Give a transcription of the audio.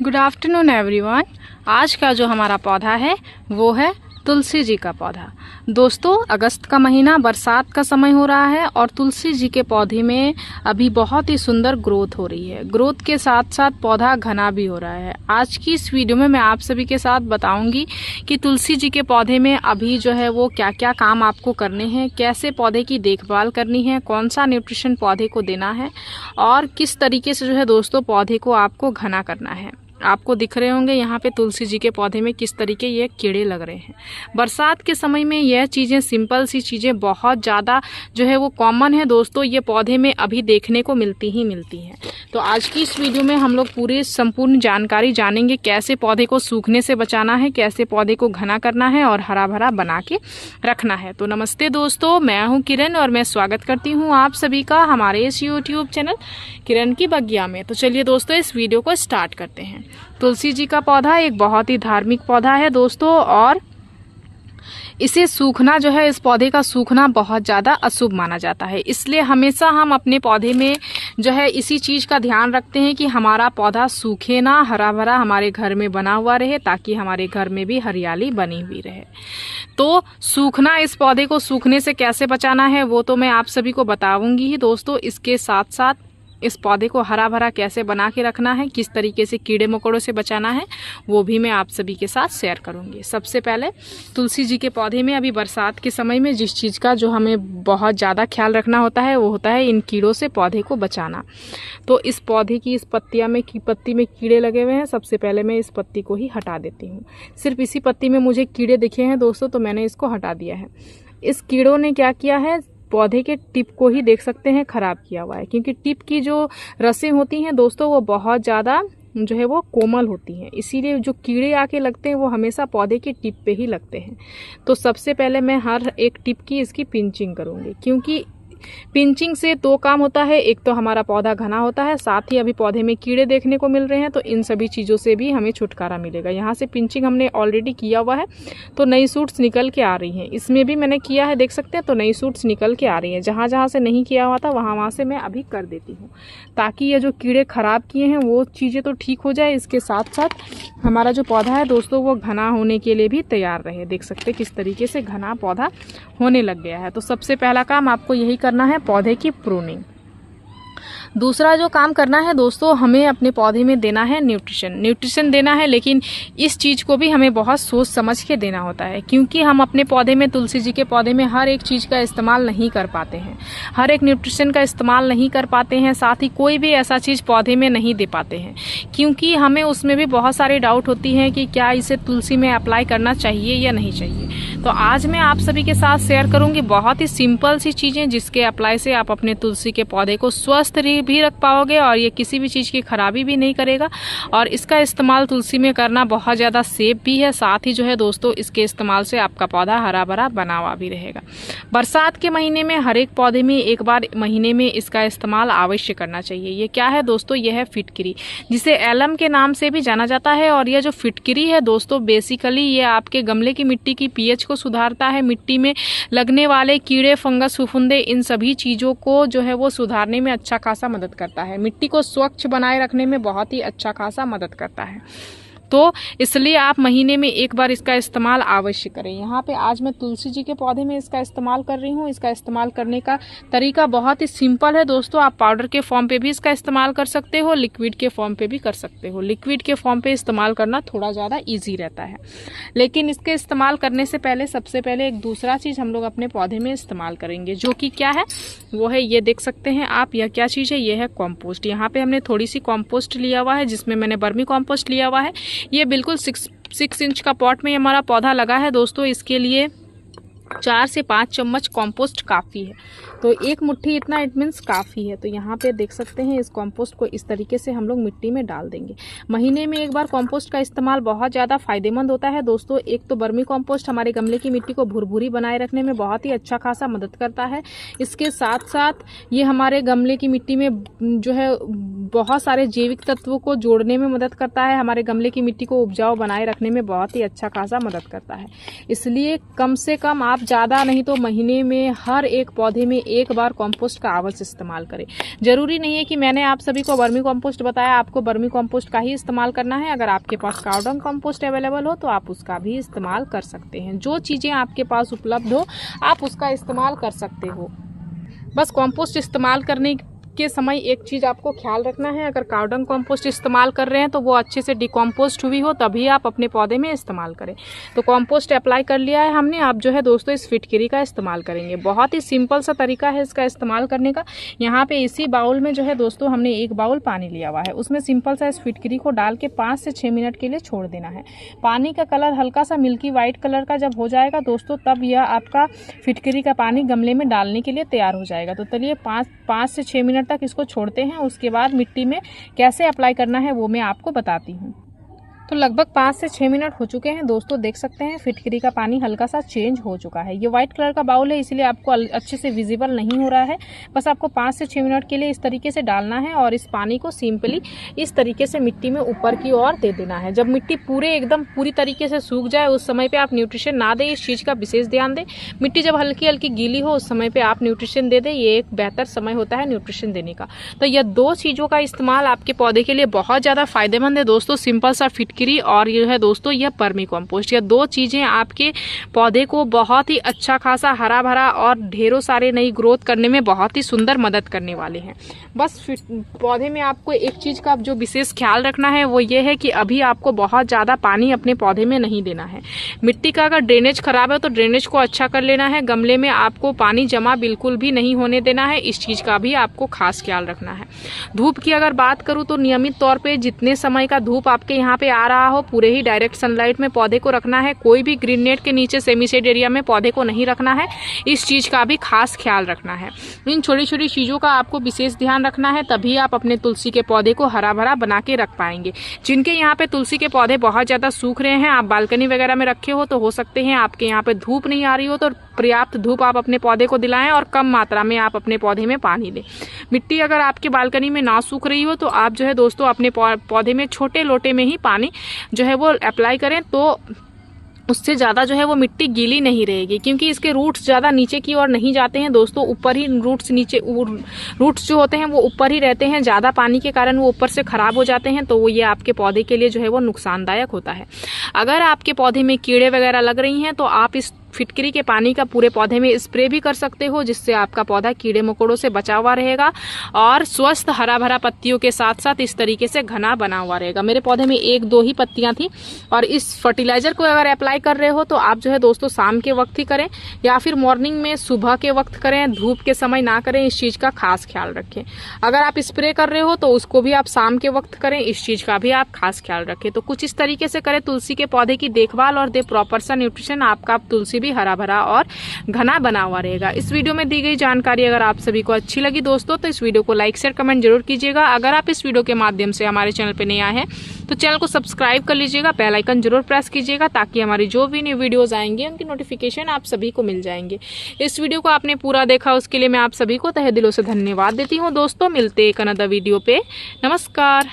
Good afternoon everyone. आज का जो हमारा पौधा है वो है तुलसी जी का पौधा। दोस्तों, अगस्त का महीना बरसात का समय हो रहा है और तुलसी जी के पौधे में अभी बहुत ही सुंदर ग्रोथ हो रही है। ग्रोथ के साथ साथ पौधा घना भी हो रहा है। आज की इस वीडियो में मैं आप सभी के साथ बताऊंगी कि तुलसी जी के पौधे में अभी जो है वो क्या क्या काम आपको करने हैं, कैसे पौधे की देखभाल करनी है, कौन सा न्यूट्रिशन पौधे को देना है और किस तरीके से जो है दोस्तों पौधे को आपको घना करना है। आपको दिख रहे होंगे यहाँ पे तुलसी जी के पौधे में किस तरीके ये कीड़े लग रहे हैं। बरसात के समय में यह चीज़ें, सिंपल सी चीज़ें बहुत ज़्यादा जो है वो कॉमन है दोस्तों, ये पौधे में अभी देखने को मिलती हैं। तो आज की इस वीडियो में हम लोग पूरी संपूर्ण जानकारी जानेंगे, कैसे पौधे को सूखने से बचाना है, कैसे पौधे को घना करना है और हरा भरा बना के रखना है। तो नमस्ते दोस्तों, मैं हूँ किरण और मैं स्वागत करती हूँ आप सभी का हमारे इस यूट्यूब चैनल किरण की बगिया में। तो चलिए दोस्तों, इस वीडियो को स्टार्ट करते हैं। तुलसी जी का पौधा एक बहुत ही धार्मिक पौधा है दोस्तों, और इसे सूखना जो है, इस पौधे का सूखना बहुत ज़्यादा अशुभ माना जाता है। इसलिए हमेशा हम अपने पौधे में जो है इसी चीज़ का ध्यान रखते हैं कि हमारा पौधा सूखे ना, हरा भरा हमारे घर में बना हुआ रहे, ताकि हमारे घर में भी हरियाली बनी हुई रहे। तो सूखना, इस पौधे को सूखने से कैसे बचाना है वो तो मैं आप सभी को बताऊंगी ही दोस्तों। इसके साथ साथ इस पौधे को हरा भरा कैसे बना के रखना है, किस तरीके से कीड़े मकोड़ों से बचाना है, वो भी मैं आप सभी के साथ शेयर करूंगी। सबसे पहले तुलसी जी के पौधे में अभी बरसात के समय में जिस चीज़ का जो हमें बहुत ज़्यादा ख्याल रखना होता है वो होता है इन कीड़ों से पौधे को बचाना। तो इस पौधे की इस पत्ती में कीड़े लगे हुए हैं। सबसे पहले मैं इस पत्ती को ही हटा देती हूँ। सिर्फ इसी पत्ती में मुझे कीड़े दिखे हैं दोस्तों, तो मैंने इसको हटा दिया है। इस कीड़ों ने क्या किया है, पौधे के टिप को ही देख सकते हैं खराब किया हुआ है, क्योंकि टिप की जो रसें होती हैं दोस्तों वो बहुत ज़्यादा जो है वो कोमल होती हैं। इसीलिए जो कीड़े आके लगते हैं वो हमेशा पौधे की टिप पे ही लगते हैं। तो सबसे पहले मैं हर एक टिप की इसकी पिंचिंग करूँगी, क्योंकि पिंचिंग से दो काम होता है। एक तो हमारा पौधा घना होता है, साथ ही अभी पौधे में कीड़े देखने को मिल रहे हैं, तो इन सभी चीज़ों से भी हमें छुटकारा मिलेगा। यहाँ से पिंचिंग हमने ऑलरेडी किया हुआ है, तो नई सूट्स निकल के आ रही हैं। इसमें भी मैंने किया है, देख सकते हैं, तो नई सूट्स निकल के आ रही हैं। जहाँ जहाँ से नहीं किया हुआ था वहाँ से मैं अभी कर देती हूँ, ताकि ये जो कीड़े खराब किए हैं वो चीज़ें तो ठीक हो जाए, इसके साथ साथ हमारा जो पौधा है दोस्तों वो घना होने के लिए भी तैयार रहे। देख सकते हैं किस तरीके से घना पौधा होने लग गया है। तो सबसे पहला काम आपको यही करना है, पौधे की प्रूनिंग। दूसरा जो काम करना है दोस्तों, हमें अपने पौधे में देना है न्यूट्रिशन देना है, लेकिन इस चीज़ को भी हमें बहुत सोच समझ के देना होता है, क्योंकि हम अपने पौधे में, तुलसी जी के पौधे में हर एक चीज़ का इस्तेमाल नहीं कर पाते हैं, हर एक न्यूट्रिशन का इस्तेमाल नहीं कर पाते हैं, साथ ही कोई भी ऐसा चीज़ पौधे में नहीं दे पाते हैं, क्योंकि हमें उसमें भी बहुत सारी डाउट होती हैं कि क्या इसे तुलसी में अप्लाई करना चाहिए या नहीं चाहिए। तो आज मैं आप सभी के साथ शेयर करूँगी बहुत ही सिंपल सी चीज़ें, जिसके अप्लाई से आप अपने तुलसी के पौधे को स्वस्थ भी रख पाओगे और ये किसी भी चीज़ की खराबी भी नहीं करेगा। और इसका इस्तेमाल तुलसी में करना बहुत ज़्यादा सेफ भी है। साथ ही जो है दोस्तों, इसके इस्तेमाल से आपका पौधा हरा भरा बना हुआ भी रहेगा। बरसात के महीने में हर एक पौधे में एक बार महीने में इसका इस्तेमाल अवश्य करना चाहिए। ये क्या है दोस्तों, यह है फिटकिरी, जिसे एलम के नाम से भी जाना जाता है। और यह जो फिटकिरी है दोस्तों, बेसिकली ये आपके गमले की मिट्टी की पीएच को सुधारता है। मिट्टी में लगने वाले कीड़े, फंगस, फफूंदे, इन सभी चीज़ों को जो है वो सुधारने में अच्छा खासा मदद करता है। मिट्टी को स्वच्छ बनाए रखने में बहुत ही अच्छा खासा मदद करता है। तो इसलिए आप महीने में एक बार इसका इस्तेमाल अवश्य करें। यहाँ पे आज मैं तुलसी जी के पौधे में इसका इस्तेमाल कर रही हूँ। इसका इस्तेमाल करने का तरीका बहुत ही सिंपल है दोस्तों। आप पाउडर के फॉर्म पे भी इसका इस्तेमाल कर सकते हो, लिक्विड के फॉर्म पे भी कर सकते हो। लिक्विड के फॉर्म पे इस्तेमाल करना थोड़ा ज़्यादा ईजी रहता है, लेकिन इसके इस्तेमाल करने से पहले सबसे पहले एक दूसरा चीज़ हम लोग अपने पौधे में इस्तेमाल करेंगे, जो कि क्या है, वो है, ये देख सकते हैं आप, यह क्या चीज़ है, ये है कॉम्पोस्ट। यहाँ पे हमने थोड़ी सी कॉम्पोस्ट लिया हुआ है, जिसमें मैंने वर्मी कॉम्पोस्ट लिया हुआ है। ये बिल्कुल 6 इंच का पॉट में हमारा पौधा लगा है दोस्तों। इसके लिए 4 से 5 चम्मच कॉम्पोस्ट काफ़ी है। तो एक मुट्ठी इतना इट मीन्स काफ़ी है। तो यहाँ पे देख सकते हैं, इस कॉम्पोस्ट को इस तरीके से हम लोग मिट्टी में डाल देंगे। महीने में एक बार कॉम्पोस्ट का इस्तेमाल बहुत ज़्यादा फ़ायदेमंद होता है दोस्तों। एक तो वर्मी कॉम्पोस्ट हमारे गमले की मिट्टी को भुरभुरी बनाए रखने में बहुत ही अच्छा खासा मदद करता है। इसके साथ साथ ये हमारे गमले की मिट्टी में जो है बहुत सारे जैविक तत्वों को जोड़ने में मदद करता है। हमारे गमले की मिट्टी को उपजाऊ बनाए रखने में बहुत ही अच्छा खासा मदद करता है। इसलिए कम से कम आप आप ज़्यादा नहीं तो महीने में हर एक पौधे में एक बार कंपोस्ट का अवश्य इस्तेमाल करें। ज़रूरी नहीं है कि मैंने आप सभी को वर्मी कंपोस्ट बताया, आपको वर्मी कंपोस्ट का ही इस्तेमाल करना है। अगर आपके पास कावडंग कंपोस्ट अवेलेबल हो तो आप उसका भी इस्तेमाल कर सकते हैं। जो चीज़ें आपके पास उपलब्ध हो आप उसका इस्तेमाल कर सकते हो। बस कंपोस्ट इस्तेमाल करने के समय एक चीज़ आपको ख्याल रखना है, अगर कावडंग कंपोस्ट इस्तेमाल कर रहे हैं तो वो अच्छे से डिकम्पोस्ट हुई हो तभी आप अपने पौधे में इस्तेमाल करें। तो कंपोस्ट अप्लाई कर लिया है हमने, आप जो है दोस्तों इस फिटकरी का इस्तेमाल करेंगे। बहुत ही सिंपल सा तरीका है इसका इस्तेमाल करने का। यहाँ पे इसी बाउल में जो है दोस्तों हमने एक बाउल पानी लिया हुआ है, उसमें सिंपल सा इस फिटकरी को डाल के 5 से 6 मिनट के लिए छोड़ देना है। पानी का कलर हल्का सा मिल्की वाइट कलर का जब हो जाएगा दोस्तों, तब यह आपका फिटकरी का पानी गमले में डालने के लिए तैयार हो जाएगा। तो चलिए 5 से 6 मिनट तक इसको छोड़ते हैं। उसके बाद मिट्टी में कैसे अप्लाई करना है वो मैं आपको बताती हूँ। तो लगभग 5 से 6 मिनट हो चुके हैं दोस्तों, देख सकते हैं फिटकरी का पानी हल्का सा चेंज हो चुका है। ये व्हाइट कलर का बाउल है इसलिए आपको अच्छे से विजिबल नहीं हो रहा है। बस आपको 5 से 6 मिनट के लिए इस तरीके से डालना है और इस पानी को सिंपली इस तरीके से मिट्टी में ऊपर की ओर दे देना है। जब मिट्टी पूरी तरीके से सूख जाए उस समय पे आप न्यूट्रिशन ना दें, इस चीज़ का विशेष ध्यान दें। मिट्टी जब हल्की हल्की गीली हो उस समय पर आप न्यूट्रिशन दे दें, ये एक बेहतर समय होता है न्यूट्रिशन देने का। तो यह 2 चीज़ों का इस्तेमाल आपके पौधे के लिए बहुत ज़्यादा फायदेमंद है दोस्तों। सिंपल सा फिटकरी और ये है दोस्तों यह वर्मी कंपोस्ट। यह 2 चीजें आपके पौधे को बहुत ही अच्छा खासा हरा भरा और ढेरों सारे नई ग्रोथ करने में बहुत ही सुंदर मदद करने वाले हैं। बस पौधे में आपको एक चीज का जो विशेष ख्याल रखना है वो ये है कि अभी आपको बहुत ज्यादा पानी अपने पौधे में नहीं देना है। मिट्टी का अगर ड्रेनेज खराब है तो ड्रेनेज को अच्छा कर लेना है। गमले में आपको पानी जमा बिल्कुल भी नहीं होने देना है, इस चीज का भी आपको खास ख्याल रखना है। धूप की अगर बात करूं तो नियमित तौर पे जितने समय का धूप आपके यहाँ पे आ रहा हो पूरे ही डायरेक्ट सनलाइट में पौधे को रखना है। कोई भी ग्रीन नेट के नीचे सेमी शेड एरिया में पौधे को नहीं रखना है, इस चीज का भी खास ख्याल रखना है। इन छोटी छोटी चीजों का आपको विशेष ध्यान रखना है, तभी आप अपने तुलसी के पौधे को हरा भरा बना के रख पाएंगे। जिनके यहाँ पे तुलसी के पौधे बहुत ज्यादा सूख रहे हैं, आप बालकनी वगैरह में रखे हो तो हो सकते हैं आपके यहाँ पे धूप नहीं आ रही हो, तो पर्याप्त धूप आप अपने पौधे को दिलाएं और कम मात्रा में आप अपने पौधे में पानी दें। मिट्टी अगर आपके बालकनी में ना सूख रही हो तो आप जो है दोस्तों अपने पौधे में छोटे लोटे में ही पानी जो है वो अप्लाई करें, तो उससे ज़्यादा जो है वो मिट्टी गीली नहीं रहेगी, क्योंकि इसके रूट्स ज़्यादा नीचे की ओर नहीं जाते हैं दोस्तों, ऊपर ही रूट्स जो होते हैं वो ऊपर ही रहते हैं। ज़्यादा पानी के कारण वो ऊपर से खराब हो जाते हैं, तो वो ये आपके पौधे के लिए जो है वो नुकसानदायक होता है। अगर आपके पौधे में कीड़े वगैरह लग रही हैं तो आप इस फिटकरी के पानी का पूरे पौधे में स्प्रे भी कर सकते हो, जिससे आपका पौधा कीड़े मकोड़ों से बचा हुआ रहेगा और स्वस्थ हरा भरा पत्तियों के साथ साथ इस तरीके से घना बना हुआ रहेगा। मेरे पौधे में 1-2 ही पत्तियां थी और इस फर्टिलाइजर को अगर अप्लाई कर रहे हो तो आप जो है दोस्तों शाम के वक्त ही करें या फिर मॉर्निंग में सुबह के वक्त करें, धूप के समय ना करें, इस चीज का खास ख्याल रखें। अगर आप स्प्रे कर रहे हो तो उसको भी आप शाम के वक्त करें, इस चीज का भी आप खास ख्याल रखें। तो कुछ इस तरीके से करें तुलसी के पौधे की देखभाल और दे प्रॉपर सा न्यूट्रिशन, आपका तुलसी भी हरा भरा और घना बना हुआ रहेगा। इस वीडियो में दी गई जानकारी अगर आप सभी को अच्छी लगी दोस्तों तो इस वीडियो को लाइक शेयर कमेंट जरूर कीजिएगा। अगर आप इस वीडियो के माध्यम से हमारे चैनल पर नए आए हैं तो चैनल को सब्सक्राइब कर लीजिएगा, बेल आइकन जरूर प्रेस कीजिएगा ताकि हमारी जो भी न्यू वीडियोस आएंगे उनकी नोटिफिकेशन आप सभी को मिल जाएंगे। इस वीडियो को आपने पूरा देखा उसके लिए मैं आप सभी को तहे दिलों से धन्यवाद देती हूँ दोस्तों। मिलते एक अनदर वीडियो पे, नमस्कार।